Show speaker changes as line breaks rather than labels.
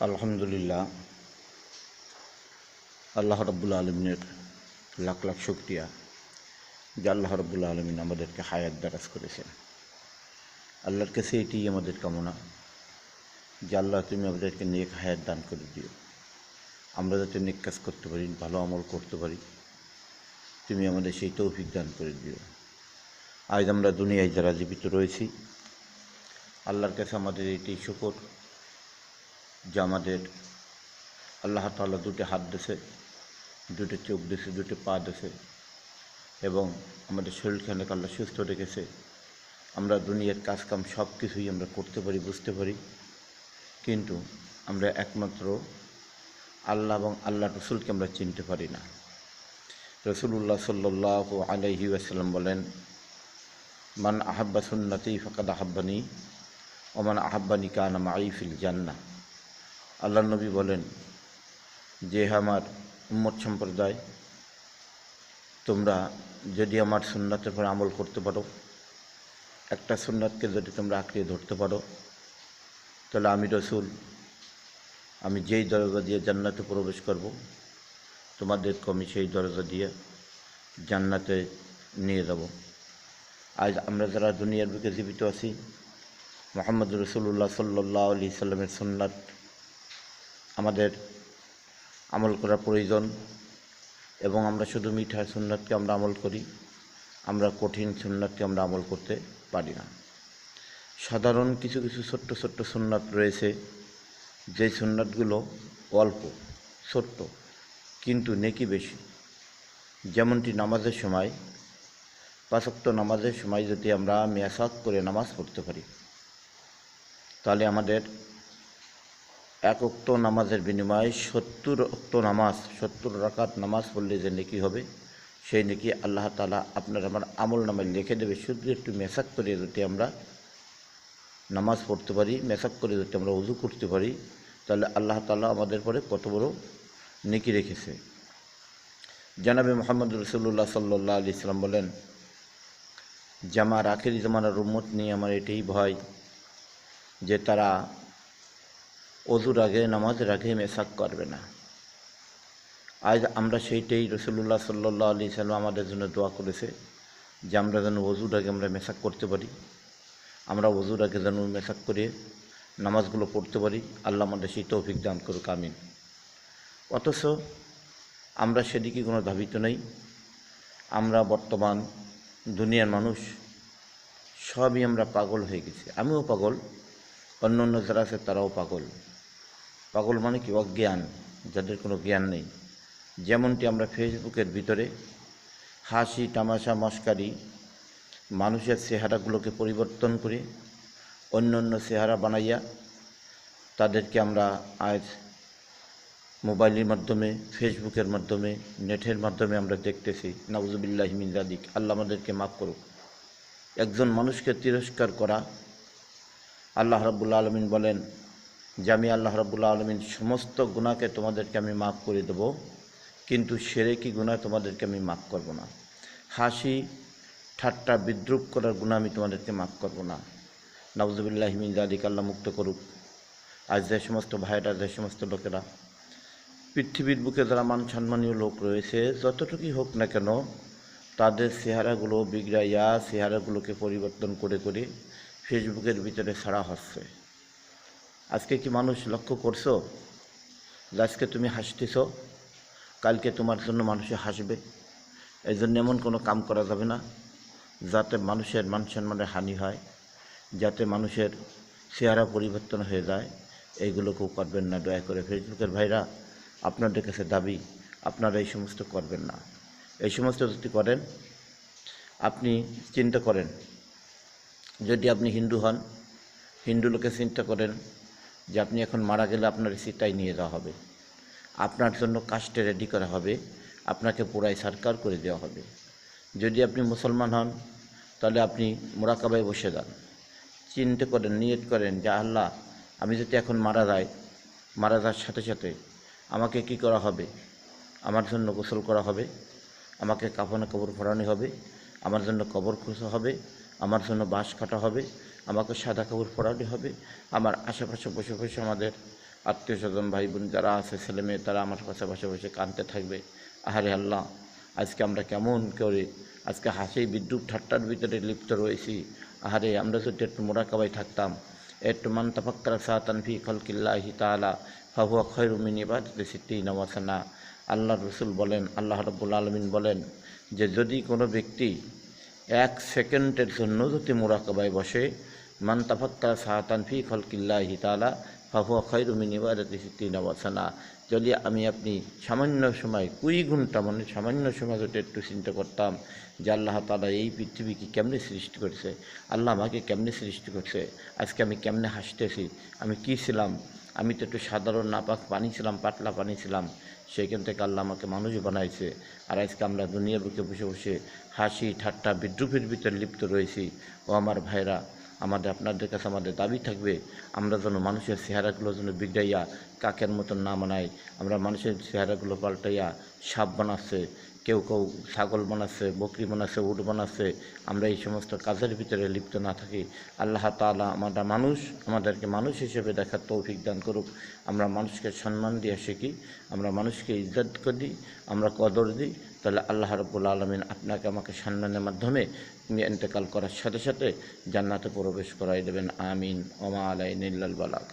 আলহামদুলিল্লাহ, আল্লাহ রাব্বুল আলমিনের লাখ লাখ শুকরিয়া যে আল্লাহ রাব্বুল আলমিন আমাদেরকে হায়াত দারাজ করেছেন। আল্লাহর কাছে এটিই আমাদের কামনা যে আল্লাহ তুমি আমাদেরকে নেক হায়াত দান করে দিও, আমরা যাতে নেক কাজ করতে পারি, ভালো আমল করতে পারি, তুমি আমাদের সেই তৌফিক দান করে দিও। আজ আমরা দুনিয়ায় যারা জীবিত রয়েছি, আল্লাহর কাছে আমাদের এটি শুকর যে আমাদের আল্লাহ তাআলা দুটি হাত দিয়েছে, দুটো চোখ দিয়েছে, দুটো পা দিয়েছে এবং আমাদের শরীরখানেক আল্লাহ সুস্থ রেখেছে। আমরা দুনিয়ার কাজকাম সব কিছুই আমরা করতে পারি, বুঝতে পারি, কিন্তু আমরা একমাত্র আল্লাহ এবং আল্লাহ রসুলকে আমরা চিনতে পারি না। রাসূলুল্লাহ সাল্লাল্লাহু আলাইহি ওয়াসাল্লাম বলেন, মান আহাব্বা সুন্নতি ফাকাদ আহাব্বানি ওয়া মান আহাব্বানি কানা মাই ফিল জান্নাহ। আল্লাহ নবী বলেন যে আমার উম্মত সম্প্রদায়, তোমরা যদি আমার সুন্নাতের পর আমল করতে পারো, একটা সুন্নাতকে যদি তোমরা আঁকড়ে ধরতে পারো, তাহলে আমি রসুল, আমি যেই দরজা দিয়ে জান্নাতে প্রবেশ করব, তোমাদেরকে আমি সেই দরজা দিয়ে জান্নাতে নিয়ে যাব। আজ আমরা যারা দুনিয়ার বুকে জীবিত আছি, মুহাম্মদ রাসূলুল্লাহ সাল্লাল্লাহু আলাইহি সাল্লামের সুন্নাত আমাদের আমল করা প্রয়োজন এবং আমরা শুধু মিঠা সুন্নাতকে আমরা আমল করি, আমরা কঠিন সুন্নাতকে আমরা আমল করতে পারি না। সাধারণ কিছু কিছু ছোট্ট ছোট্ট সুন্নাত রয়েছে, যে সুন্নাতগুলো অল্প ছোট্ট কিন্তু নেকি বেশি। যেমনটি নামাজের সময়, 5 ওয়াক্ত নামাজের সময় যদি আমরা মেসাক করে নামাজ পড়তে পারি, তাহলে আমাদের 1 ওয়াক্ত নামাজের বিনিময়ে 70 ওয়াক্ত নামাজ, 70 রাকাত নামাজ পড়লে যে নেকি হবে, সেই নেকি আল্লাহ তাআলা আপনার আমার আমল নামায় লিখে দেবে। শুধু একটু মেসাক করে যদি আমরা নামাজ পড়তে পারি, মেসাক করে যদি আমরা ওযু করতে পারি, তাহলে আল্লাহ তাআলা আমাদের পরে কত বড় নেকি রেখেছে। জনাবে মুহাম্মদ রাসূলুল্লাহ সাল্লাল্লাহু আলাইহি সাল্লাম বলেন যে আমার আখিরি জামানার উম্মত নিয়ে আমার এটাই ভয় যে তারা ওযুর আগে, নামাজের আগে মেসাক করবে না। আজ আমরা সেইটাই, রাসূলুল্লাহ সাল্লাল্লাহু আলাইহি সাল্লাম আমাদের জন্য দোয়া করেছে যে আমরা যেন ওযুর আগে আমরা মেসাক করতে পারি, আমরা ওযুর আগে যেন মেসাক করে নামাজগুলো পড়তে পারি। আল্লাহ আমাদের সেই তৌফিক দান করুক, আমিন। অথচ আমরা সেদিকে কোনো ধাবিত নেই। আমরা বর্তমান দুনিয়ার মানুষ সবই আমরা পাগল হয়ে গেছি। আমিও পাগল, অন্য অন্য যারা আছে তারাও পাগল। পাগল মানে কি? অজ্ঞান, যাদের কোনো জ্ঞান নেই। যেমনটি আমরা ফেসবুকের ভিতরে হাসি তামাশা মস্কারি মানুষের চেহারাগুলোকে পরিবর্তন করে অন্য অন্য চেহারা বানাইয়া তাদেরকে আমরা আজ মোবাইলের মাধ্যমে, ফেসবুকের মাধ্যমে, নেটের মাধ্যমে আমরা দেখতেছি। নাউজুবিল্লাহি মিন যালিক, আল্লাহ আমাদেরকে মাফ করুক। একজন মানুষকে তিরস্কার করা, আল্লাহ রাব্বুল আলামিন বলেন যে আমি আল্লাহ রাব্বুল আলামিন সমস্ত গুনাহকে তোমাদেরকে আমি মাফ করে দেব, কিন্তু শিরকি গুনাহ তোমাদেরকে আমি মাফ করব না। হাসি ঠাট্টা বিদ্রূপ করার গুনাহ আমি তোমাদেরকে মাফ করব না। নাউজুবিল্লাহি মিন যালিক, আল্লাহ মুক্ত করুক। আজ যে সমস্ত ভাইরা, যে সমস্ত লোকেরা পৃথিবীর বুকে যারা মান সম্মানীয় লোক রয়েছে, যতটুকুই হোক না কেন, তাদের চেহারাগুলো বিগড়াইয়া, চেহারাগুলোকে পরিবর্তন করে করে ফেসবুকের ভিতরে ছাড়া হচ্ছে। আজকে কি মানুষ লক্ষ্য করছো যে আজকে তুমি হাসতেছ, কালকে তোমার জন্য মানুষে হাসবে? এই জন্য এমন কোনো কাম করা যাবে না যাতে মানুষের মান সম্মানের হানি হয়, যাতে মানুষের চেহারা পরিবর্তন হয়ে যায়। এইগুলোকেও করবেন না দয়া করে। ফেসবুকের ভাইরা, আপনাদের কাছে দাবি, আপনারা এই সমস্ত করবেন না। এই সমস্ত যদি করেন, আপনি চিন্তা করেন, যদি আপনি হিন্দু হন, হিন্দু লোকে চিন্তা করেন যে আপনি এখন মারা গেলে আপনার চিতায় নিয়ে যাওয়া হবে, আপনার জন্য কাস্টে রেডি করা হবে, আপনাকে পুরাই সরকার করে দেওয়া হবে। যদি আপনি মুসলমান হন, তাহলে আপনি মুরাকাবায় বসে যান, চিন্তা করেন, নিয়ত করেন যে আল্লাহ, আমি যদি এখন মারা যাওয়ার সাথে সাথে আমাকে কি করা হবে? আমার জন্য গোসল করা হবে, আমাকে কাফনে কবর ভরানো হবে, আমার জন্য কবর খোঁজা হবে, আমার জন্য বাঁশ কাটা হবে, আমাকে সাদা কাপড় পরাতে হবে। আমার আশেপাশে বসে বসে আমাদের আত্মীয় স্বজন ভাই বোন যারা আছে ছেলে মেয়ে তারা আমার কাছে বসে বসে কাঁদতে থাকবে, আহারে আল্লাহ আজকে আমরা কেমন করে আজকে হাসি বিদ্রুপ ঠাট্টার ভিতরে লিপ্ত রয়েছি। আহারে আমরা যদি একটু মোরাকাবায় থাকতাম, একটু মান তাফাক্কারা সাআতান ফি খালকিল্লাহি তাআলা ফাহুয়া খায়রুম মিন ইবাদাতি সিত্তিনা ওয়া সানা। আল্লাহ রসুল বলেন, আল্লাহ রাব্বুল আলামিন বলেন যে যদি কোনো ব্যক্তি 1 সেকেন্ডের জন্য যদি মোরাকাবায় বসে, মান তাফাক্কারা সাআতান ফি খালকিল্লাহি তাআলা ফাহুয়া খায়রুম মিন ইবাদাতি সিত্তিনা ওয়া সানা। যদি আমি আপনি সামান্য সময় 20 ঘন্টা মানে সামান্য সময় যদি একটু চিন্তা করতাম যে আল্লাহ তাআলা এই পৃথিবীকে কেমনে সৃষ্টি করেছে, আল্লাহ আমাকে কেমনে সৃষ্টি করছে, আজকে আমি কেমনে হাসতেছি, আমি কী ছিলাম, আমি তো একটু সাধারণ নাপাক পানি ছিলাম, পাতলা পানি ছিলাম, সেইখান থেকে আল্লাহ আমাকে মানুষ বানাইছে। আর আজকে আমরা দুনিয়ার বুকে বসে বসে হাসি ঠাট্টা বিদ্রুপের ভিতরে লিপ্ত রয়েছি। ও আমার ভাইরা, আপনাদের কাছে আমাদের দাবি থাকবে আমরা যেন মানুষের চেহারাগুলো যেন বিগড়াইয়া কাকের মতন না বানাই। আমরা মানুষের চেহারাগুলো পাল্টাইয়া সাপ বানাচ্ছে, কেউ কেউ ছাগল বানাচ্ছে, বকরি বানাচ্ছে, উট বানাচ্ছে, আমরা এই সমস্ত কাজের ভিতরে লিপ্ত না থাকি। আল্লাহ তাআলা আমাদেরকে মানুষ হিসেবে দেখার তৌফিক দান করুক। আমরা মানুষকে সম্মান দিয়ে শিখি, আমরা মানুষকে ইজ্জত করি, আমরা কদর দিই, তাহলে আল্লাহ রাব্বুল আলামিন আপনাকে আমাকে সম্মানের মাধ্যমে ইন্তেকাল করার সাথে সাথে জান্নাতে প্রবেশ করাই দেবেন। আমিন। ওমা আলাইনা ইল্লাল বালাগ।